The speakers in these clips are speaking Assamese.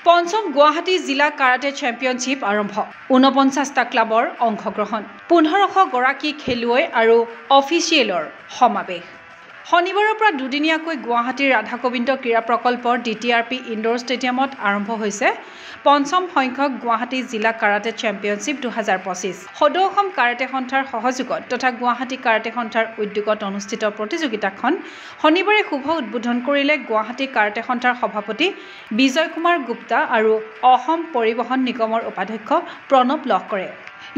পঞ্চম গুৱাহাটী জিলা কাৰাটে চেম্পিয়নশ্বিপ আৰম্ভ ৪৯টা ক্লাবৰ অংশগ্ৰহণ ১৫০০ গৰাকী খেলুৱৈ আৰু অফিচিয়েলৰ সমাৱেশ শনিবাৰৰ পৰা দুদিনীয়াকৈ গুৱাহাটীৰ ৰাধা গোবিন্দ ক্ৰীড়া প্ৰকল্পৰ DTRP ইনডোৰ ষ্টেডিয়ামত আৰম্ভ হৈছে পঞ্চম সংখ্যক গুৱাহাটী জিলা কাৰাটে চেম্পিয়নশ্বিপ ২০২৫ সদৌ অসম কাৰাটে সন্থাৰ সহযোগত তথা গুৱাহাটী কাৰাটে সন্থাৰ উদ্যোগত অনুষ্ঠিত প্ৰতিযোগিতাখন শনিবাৰে শুভ উদ্বোধন কৰিলে গুৱাহাটী কাৰাটে সন্থাৰ সভাপতি বিজয় কুমাৰ গুপ্তা আৰু অসম পৰিবহণ নিগমৰ উপাধ্যক্ষ প্ৰণৱ লহকৰে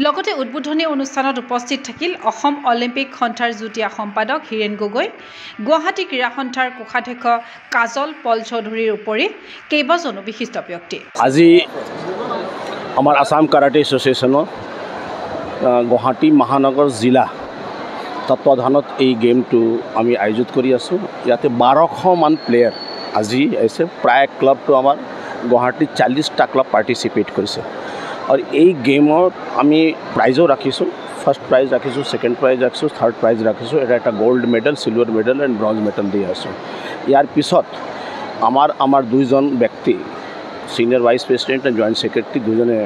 লগতে উদ্বোধনী অনুষ্ঠানত উপস্থিত থাকিল অসম অলিম্পিক সন্থাৰ যুটীয়া সম্পাদক হিৰেণ গগৈ গুৱাহাটী ক্ৰীড়া সন্থাৰ কোষাধ্যক্ষ কাজল পল চৌধুৰীৰ উপৰি কেইবাজনো বিশিষ্ট ব্যক্তি আজি আমাৰ আসাম কাৰাটে এছ'চিয়েশ্যনৰ গুৱাহাটী মহানগৰ জিলা তত্বাৱধানত এই গেমটো আমি আয়োজিত কৰি আছোঁ ইয়াতে ১২০০ মান প্লেয়াৰ আজি আহিছে প্ৰায় ক্লাবটো আমাৰ গুৱাহাটীত ৪০টা ক্লাব পাৰ্টিচিপেট কৰিছে আৰু এই গেমত আমি প্ৰাইজো ৰাখিছোঁ ফাৰ্ষ্ট প্ৰাইজ ৰাখিছোঁ ছেকেণ্ড প্ৰাইজ ৰাখিছোঁ থাৰ্ড প্ৰাইজ ৰাখিছোঁ এটা gold medal silver medal and bronze medal দি আছোঁ ইয়াৰ পিছত আমাৰ দুইজন ব্যক্তি senior vice president and joint secretary দুজনে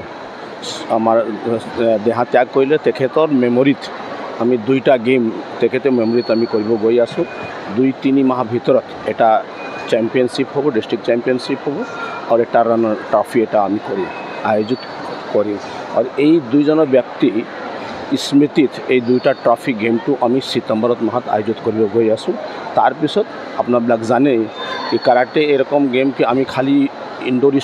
আমাৰ দেহাত্যাগ কৰিলে তেখেতৰ মেমৰিত আমি দুইটা গেম তেখেতৰ মেমৰিত আমি কৰিব গৈ আছোঁ ২-৩ মাহ ভিতৰত এটা চেম্পিয়নশ্বিপ হ'ব ডিষ্ট্ৰিক্ট চেম্পিয়নশ্বিপ হ'ব আৰু এটা ৰাণৰ ট্ৰফি এটা আমি আয়োজিত কৰিম আৰু এই দুইজনৰ ব্যক্তি স্মৃতিত এই দুইটা ট্ৰফি গেমটো আমি ছেপ্টেম্বৰত মাহত আয়োজিত কৰিব গৈ আছোঁ তাৰপিছত আপোনাবিলাক জানেই কি কাৰাটে এৰকম গেম কি আমি খালি ইনডোৰ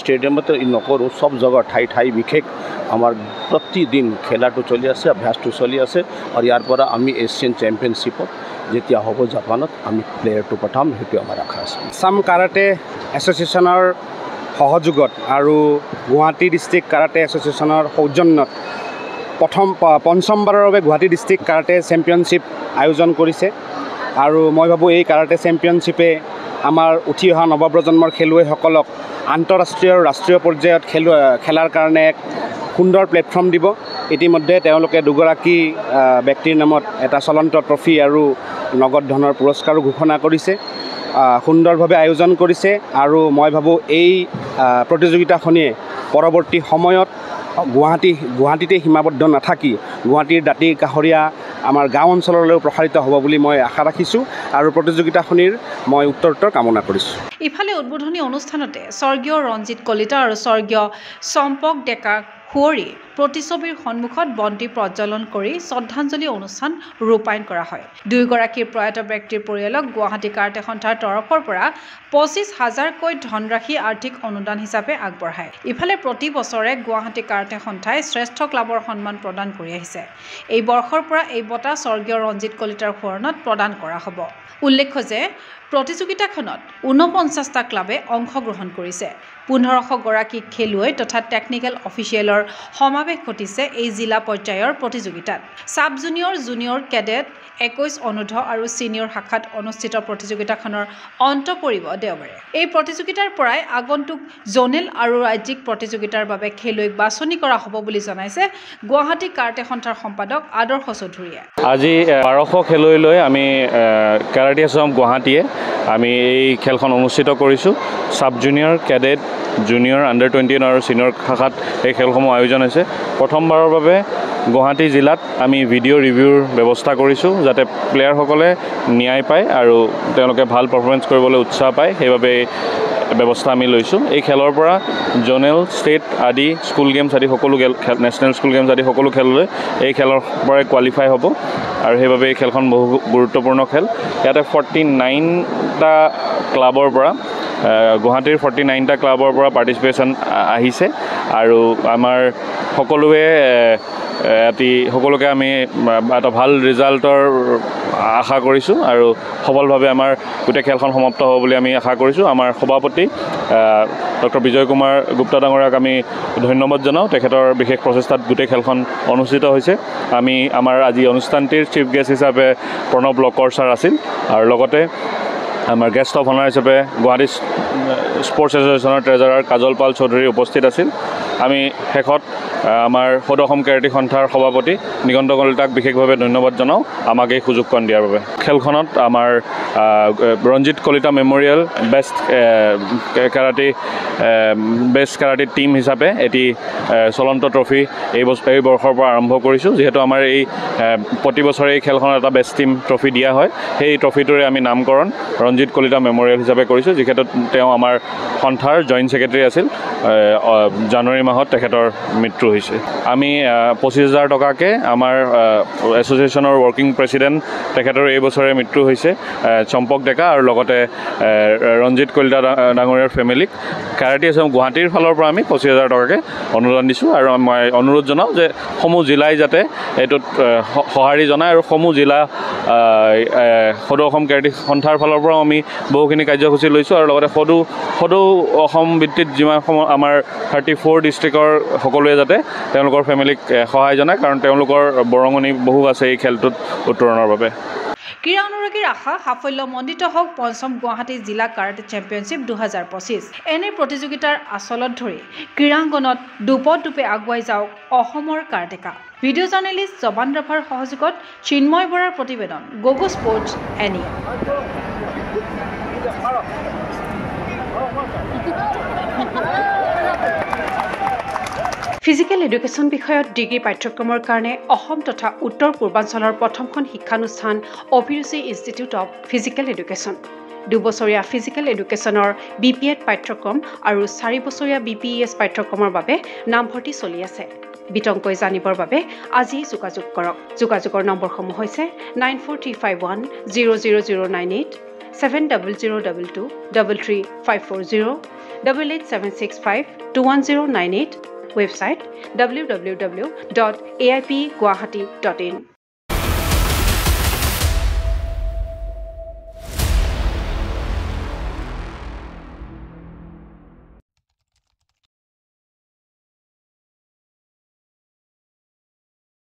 স্টেডিয়ামতে নকৰোঁ সব জায়গা ঠাই বিশেষ আমাৰ প্ৰতিদিন খেলাটো চলি আছে অভ্যাসটো চলি আছে আৰু ইয়াৰ পৰা আমি এছিয়ান চেম্পিয়নশ্বিপত যেতিয়া হ'ব জাপানত আমি প্লেয়াৰটো পঠাম সেইটো আমাৰ আশা আছে আসাম কাৰাটে এছ'চিয়েশ্যনৰ সহযোগত আৰু গুৱাহাটী ডিষ্ট্ৰিক্ট কাৰাটে এছ'চিয়েশ্যনৰ সৌজন্যত পঞ্চমবাৰৰ বাবে গুৱাহাটী ডিষ্ট্ৰিক্ট কাৰাটে চেম্পিয়নশ্বিপ আয়োজন কৰিছে আৰু মই ভাবোঁ এই কাৰাটে চেম্পিয়নশ্বিপে আমাৰ উঠি অহা নৱপ্ৰজন্মৰ খেলুৱৈসকলক আন্তঃৰাষ্ট্ৰীয় আৰু ৰাষ্ট্ৰীয় পৰ্যায়ত খেলাৰ কাৰণে এক সুন্দৰ প্লেটফৰ্ম দিব ইতিমধ্যে তেওঁলোকে দুগৰাকী ব্যক্তিৰ নামত এটা চলন্ত ট্ৰফি আৰু নগদ ধনৰ পুৰস্কাৰো ঘোষণা কৰিছে সুন্দৰভাৱে আয়োজন কৰিছে আৰু মই ভাবোঁ এই প্ৰতিযোগিতাখনিয়ে পৰৱৰ্তী সময়ত গুৱাহাটীতে সীমাবদ্ধ নাথাকি গুৱাহাটীৰ দাঁতি কাষৰীয়া আমাৰ গাঁও অঞ্চললৈও প্ৰসাৰিত হ'ব বুলি মই আশা ৰাখিছোঁ আৰু প্ৰতিযোগিতাখনিৰ মই উত্তৰোত্তৰ কামনা কৰিছোঁ ইফালে উদ্বোধনী অনুষ্ঠানতে স্বৰ্গীয় ৰঞ্জিত কলিতা আৰু স্বৰ্গীয় চম্পক ডেকা কুঁৱৰী প্ৰতিছবিৰ সন্মুখত বন্তি প্ৰজ্বলন কৰি শ্ৰদ্ধাঞ্জলি অনুষ্ঠান ৰূপায়ণ কৰা হয় দুয়োগৰাকীৰ প্ৰয়াত ব্যক্তিৰ পৰিয়ালক গুৱাহাটী কাৰাটে সন্থাৰ তৰফৰ পৰা ২৫,০০০কৈ ধনৰাশি আৰ্থিক অনুদান হিচাপে আগবঢ়ায় ইফালে প্ৰতি বছৰে গুৱাহাটী কাৰাটে সন্থাই শ্ৰেষ্ঠ ক্লাবৰ সন্মান প্ৰদান কৰি আহিছে এই বৰ্ষৰ পৰা এই বঁটা স্বৰ্গীয় ৰঞ্জিত কলিতাৰ সোঁৱৰণত প্ৰদান কৰা হ'ব উল্লেখ্য যে প্ৰতিযোগিতাখনত ৪৯টা ক্লাবে অংশগ্ৰহণ কৰিছে ১৫০০ গৰাকী খেলুৱৈ তথা টেকনিকেল অফিচিয়েলৰ সমাৱেশ ঘটিছে এই জিলা পৰ্যায়ৰ প্ৰতিযোগিতাত সাব জুনিয়ৰ জুনিয়ৰ কেডেট ২১ অনুৰ্ধ আৰু ছিনিয়ৰ শাখাত অনুষ্ঠিত প্ৰতিযোগিতাখনৰ অন্ত পৰিব দেওবাৰে এই প্ৰতিযোগিতাৰ পৰাই আগন্তুক জোনেল আৰু ৰাজ্যিক প্ৰতিযোগিতাৰ বাবে খেলুৱৈক বাছনি কৰা হ'ব বুলি জনাইছে গুৱাহাটী কাৰাটে সন্থাৰ সম্পাদক আদৰ্শ চৌধুৰীয়ে আজি ১২০০ খেলুৱৈ লৈ আমি কাৰাটে এছ'চিয়েশ্যন গুৱাহাটীয়ে আমি এই খেলখন অনুষ্ঠিত কৰিছোঁ sub junior cadet junior under 21 আৰু ছিনিয়ৰ শাখাত এই খেলসমূহ আয়োজন হৈছে প্ৰথমবাৰৰ বাবে গুৱাহাটী জিলাত আমি ভিডিঅ' ৰিভিউৰ ব্যৱস্থা কৰিছোঁ যাতে প্লেয়াৰসকলে ন্যায় পায় আৰু তেওঁলোকে ভাল পাৰফৰ্মেঞ্চ কৰিবলৈ উৎসাহ পায় সেইবাবে ব্যৱস্থা আমি লৈছোঁ এই খেলৰ পৰা জোনেল ষ্টেট আদি স্কুল গেমছ আদি সকলো নেশ্যনেল স্কুল গেমছ আদি সকলো খেললৈ এই খেলৰ পৰাই কোৱালিফাই হ'ব আৰু সেইবাবে এই খেলখন বহু গুৰুত্বপূৰ্ণ খেল ইয়াতে 49টা ক্লাবৰ পৰা গুৱাহাটীৰ 49টা ক্লাবৰ পৰা পাৰ্টিচিপেশ্যন আহিছে আৰু আমাৰ সকলোকে আমি এটা ভাল ৰিজাল্টৰ আশা কৰিছোঁ আৰু সফলভাৱে আমাৰ গোটেই খেলখন সমাপ্ত হ'ব বুলি আমি আশা কৰিছোঁ আমাৰ সভাপতি ডক্টৰ বিজয় কুমাৰ গুপ্তা ডাঙৰীয়াক আমি ধন্যবাদ জনাওঁ তেখেতৰ বিশেষ প্ৰচেষ্টাত গোটেই খেলখন অনুষ্ঠিত হৈছে আমাৰ আজি অনুষ্ঠানটিৰ চিফ গেষ্ট হিচাপে প্ৰণৱ লহকৰ ছাৰ আছিল আৰু লগতে আমাৰ গেষ্ট অফ অনাৰ হিচাপে গুৱাহাটী স্পৰ্টছ এছ'চিয়েশ্যনৰ ট্ৰেজাৰাৰ কাজল পাল চৌধুৰী উপস্থিত আছিল আমি শেষত আমাৰ সদৌ অসম কেৰাটে সন্থাৰ সভাপতি নিগন্ত কলিতাক বিশেষভাৱে ধন্যবাদ জনাওঁ আমাক এই সুযোগকণ দিয়াৰ বাবে। খেলখনত আমাৰ Ranjit Kalita memorial best karate team হিচাপে এটি চলন্ত ট্ৰফি এই বৰ্ষৰ পৰা আৰম্ভ কৰিছোঁ। যিহেতু আমাৰ এই প্ৰতি বছৰে এই খেলখনত এটা বেষ্ট টিম ট্ৰফি দিয়া হয়, সেই ট্ৰফিটোৰে আমি নামকৰণ ৰঞ্জিত কলিতা মেমৰিয়েল হিচাপে কৰিছোঁ, যিহেতু তেওঁ আমাৰ সন্থাৰ জইণ্ট ছেক্ৰেটাৰী আছিল। জানুৱাৰী মাহত তেখেতৰ মৃত্যু হৈছে। আমি 25,000 টকাকৈ আমাৰ এছ'চিয়েশ্যনৰ ৱৰ্কিং প্ৰেচিডেণ্ট তেখেতৰ এই বছৰে মৃত্যু হৈছে চম্পক ডেকা আৰু লগতে ৰঞ্জিত কলিতা ডাঙৰীয়াৰ ফেমিলিক কেৰাটে এছ'চিয়েশ্যন গুৱাহাটীৰ ফালৰ পৰা আমি 25,000 টকাকৈ অনুদান দিছোঁ। আৰু মই অনুৰোধ জনাওঁ যে সমূহ জিলাই যাতে এইটোত সঁহাৰি জনায় আৰু সমূহ জিলা সদৌ অসম কেৰাটে সন্থাৰ ফালৰ পৰাও আমি বহুখিনি কাৰ্যসূচী লৈছোঁ আৰু লগতে সদৌ অসম ভিত্তিত যিমান আমাৰ 34 ডিষ্ট্ৰিক্টৰ সকলোৱে যাতে তেওঁলোকৰ ফেমিলিক সহায় জনায়, কাৰণ তেওঁলোকৰ বৰঙণি বহু আছে এই খেলটোত উত্তৰণৰ বাবে। ক্ৰীড়া অনুৰাগীৰ আশা সাফল্যমণ্ডিত হওক পঞ্চম গুৱাহাটী জিলা কাৰাটে চেম্পিয়নশ্বিপ 2025। এনে প্ৰতিযোগিতাৰ আচলত ধৰি ক্ৰীড়াংগনত দুপে আগুৱাই যাওক অসমৰ কাৰাটেকা। ভিডিঅ' জাৰ্নেলিষ্ট জবান ৰাভাৰ সহযোগত চিন্ময় বৰাৰ প্ৰতিবেদন, Gogo sports any. Physical education বিষয়ত ডিগ্ৰী পাঠ্যক্ৰমৰ কাৰণে অসম তথা উত্তৰ পূৰ্বাঞ্চলৰ প্ৰথমখন শিক্ষানুষ্ঠান অভিৰুচি ইনষ্টিটিউট অৱ ফিজিকেল এডুকেশ্যন। 2 বছৰীয়া ফিজিকেল এডুকেশ্যনৰ BPEd পাঠ্যক্ৰম আৰু 4 বছৰীয়া BPES পাঠ্যক্ৰমৰ বাবে নামভৰ্তি চলি আছে। বিতংকৈ জানিবৰ বাবে আজি যোগাযোগ কৰক। যোগাযোগৰ নম্বৰসমূহ হৈছে 9435100098, 7002233540, 8876521098, ৱেবছাইট www.aipguwahati.in।